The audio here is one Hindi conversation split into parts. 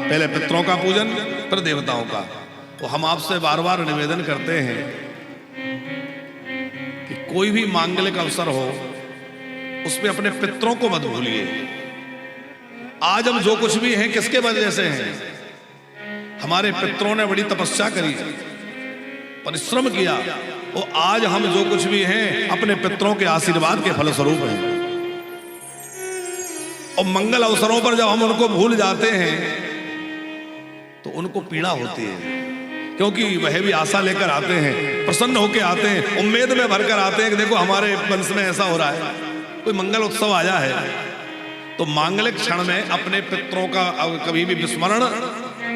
पहले पितरों का पूजन फिर देवताओं का। तो हम आपसे बार बार निवेदन करते हैं कि कोई भी मांगलिक अवसर हो उसमें अपने पितरों को मत भूलिए। आज हम जो कुछ भी हैं किसके वजह से हैं? हमारे पितरों ने बड़ी तपस्या करी, परिश्रम किया, और आज हम जो कुछ भी हैं अपने पितरों के आशीर्वाद के फलस्वरूप हैं। और मंगल अवसरों पर जब हम उनको भूल जाते हैं तो उनको पीड़ा होती है, क्योंकि वह भी आशा लेकर आते हैं, प्रसन्न होकर आते हैं, उम्मीद में भरकर आते हैं कि देखो हमारे वंश में ऐसा हो रहा है, कोई मंगल उत्सव आया है। तो मांगलिक क्षण में अपने पितरों का कभी भी विस्मरण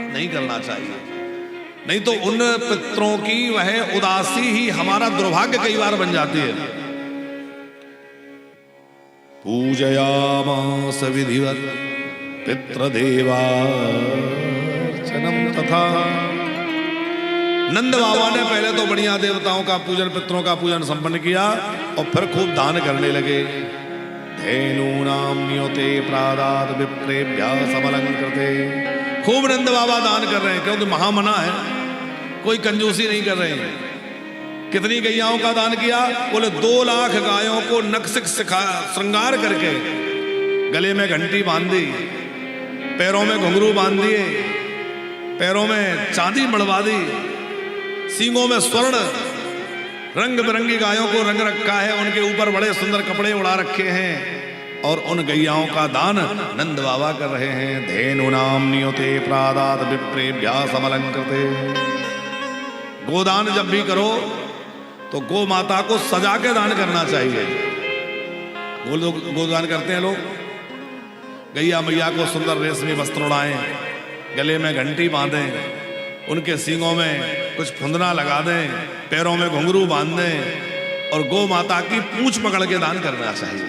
नहीं करना चाहिए, नहीं तो उन पितरों की वह उदासी ही हमारा दुर्भाग्य कई बार बन जाती है। पूजयामास विधिवत पितृदेवार्चनम तथा। नंद बाबा ने पहले तो बढ़िया देवताओं का पूजन, पितरों का पूजन संपन्न किया और फिर खूब दान करने लगे। धेनूनां नियते प्रादाद विप्रेभ्यः समलंकृते। खूब नंद बाबा दान कर रहे हैं, क्योंकि महामना है, कोई कंजूसी नहीं कर रहे हैं। कितनी गैयाओं का दान किया? बोले 2 लाख गायों को नक्सिक श्रृंगार करके गले में घंटी बांध दी, पैरों में घुंघरू बांध दिए, पैरों में चांदी मड़वा दी, सींगों में स्वर्ण, रंग बिरंगी गायों को रंग रखा है, उनके ऊपर बड़े सुंदर कपड़े उड़ा रखे हैं, और उन गैयाओं का दान नंद बाबा कर रहे हैं। धेनूनां नियते प्रादाद विप्रेभ्यः समलंकृते। गोदान जब भी करो तो गो माता को सजा के दान करना चाहिए। गोदान करते हैं लोग, गैया मैया को सुंदर रेशमी वस्त्र उड़ाएं, गले में घंटी बांधें, उनके सींगों में कुछ फुंदना लगा दें, पैरों में घुंघरू बांध दें, और गो माता की पूंछ पकड़ के दान करना चाहिए।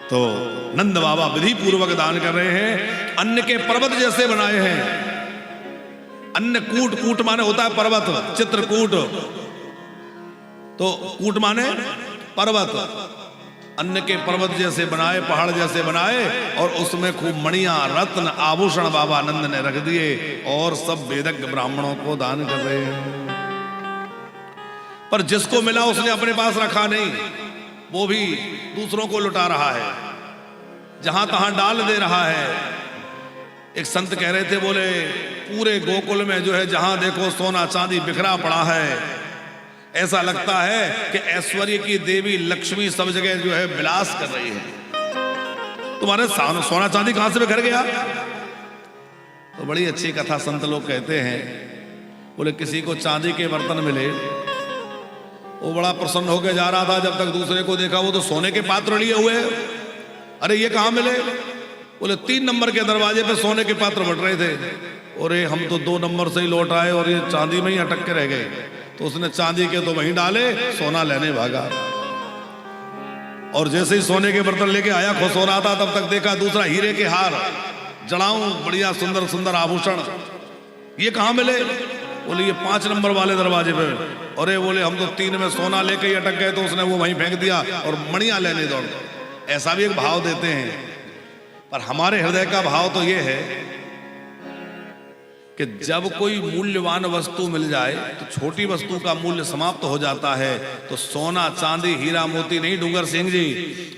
तो नंद बाबा विधि पूर्वक दान कर रहे हैं। अन्न के पर्वत जैसे बनाए हैं। अन्न कूट, कूट माने होता है पर्वत, चित्रकूट, तो कूट माने पर्वत। अन्न के पर्वत जैसे बनाए, पहाड़ जैसे बनाए, और उसमें खूब मणियां, रत्न, आभूषण बाबा नंद ने रख दिए, और सब वेदज्ञ ब्राह्मणों को दान कर रहे हैं। पर जिसको मिला उसने अपने पास रखा नहीं, वो भी दूसरों को लुटा रहा है, जहां तहां डाल दे रहा है। एक संत कह रहे थे, बोले पूरे गोकुल में जो है जहां देखो सोना चांदी बिखरा पड़ा है, ऐसा लगता है कि ऐश्वर्य की देवी लक्ष्मी सब जगह जो है विलास कर रही है। तुम्हारे सोना चांदी कहां से बिखर गया? तो बड़ी अच्छी कथा संत लोग कहते हैं, बोले किसी को चांदी के बर्तन मिले, वो बड़ा प्रसन्न होकर जा रहा था, जब तक दूसरे को देखा वो तो सोने के पात्र लिए हुए। अरे ये कहां मिले? बोले 3 नंबर के दरवाजे पे सोने के पात्र बट रहे थे। अरे हम तो 2 नंबर से ही लौट आए और ये चांदी में ही अटक के रह गए। तो उसने चांदी के तो वहीं डाले, सोना लेने भागा, और जैसे ही सोने के बर्तन लेके आया, खुश हो रहा था, तब तक देखा दूसरा हीरे के हार, जड़ाऊं, बढ़िया सुंदर सुंदर आभूषण। ये कहां मिले? बोले ये 5 नंबर वाले दरवाजे पे। अरे बोले हम तो 3 में सोना लेके ही अटक गए, तो उसने वो वहीं फेंक दिया और मणियां लेने दौड़। ऐसा भी एक भाव देते हैं। पर हमारे हृदय का भाव तो ये है कि जब कोई मूल्यवान वस्तु मिल जाए तो छोटी वस्तु का मूल्य समाप्त हो जाता है। तो सोना चांदी हीरा मोती नहीं डूंगर सिंह जी,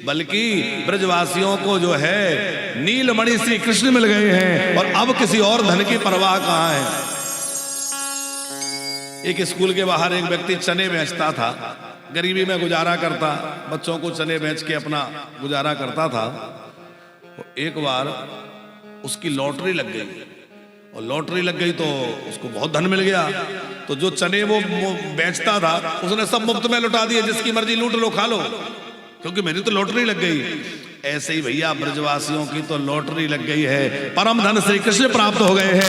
बल्कि ब्रजवासियों को जो है नीलमणि श्री कृष्ण मिल गए हैं, और अब किसी और धन की परवाह कहां है। एक स्कूल के बाहर एक व्यक्ति चने बेचता था, गरीबी में गुजारा करता, बच्चों को चने बेच के अपना गुजारा करता था। तो एक बार उसकी लॉटरी लग गई, और लॉटरी लग गई तो उसको बहुत धन मिल गया। तो जो चने वो बेचता था उसने सब मुफ्त में लुटा दिए, जिसकी मर्जी लूट लो, खा लो, क्योंकि मेरी तो लॉटरी लग गई। ऐसे ही भैया ब्रजवासियों की तो लॉटरी लग गई है, परम धन श्री कृष्ण प्राप्त हो गए हैं।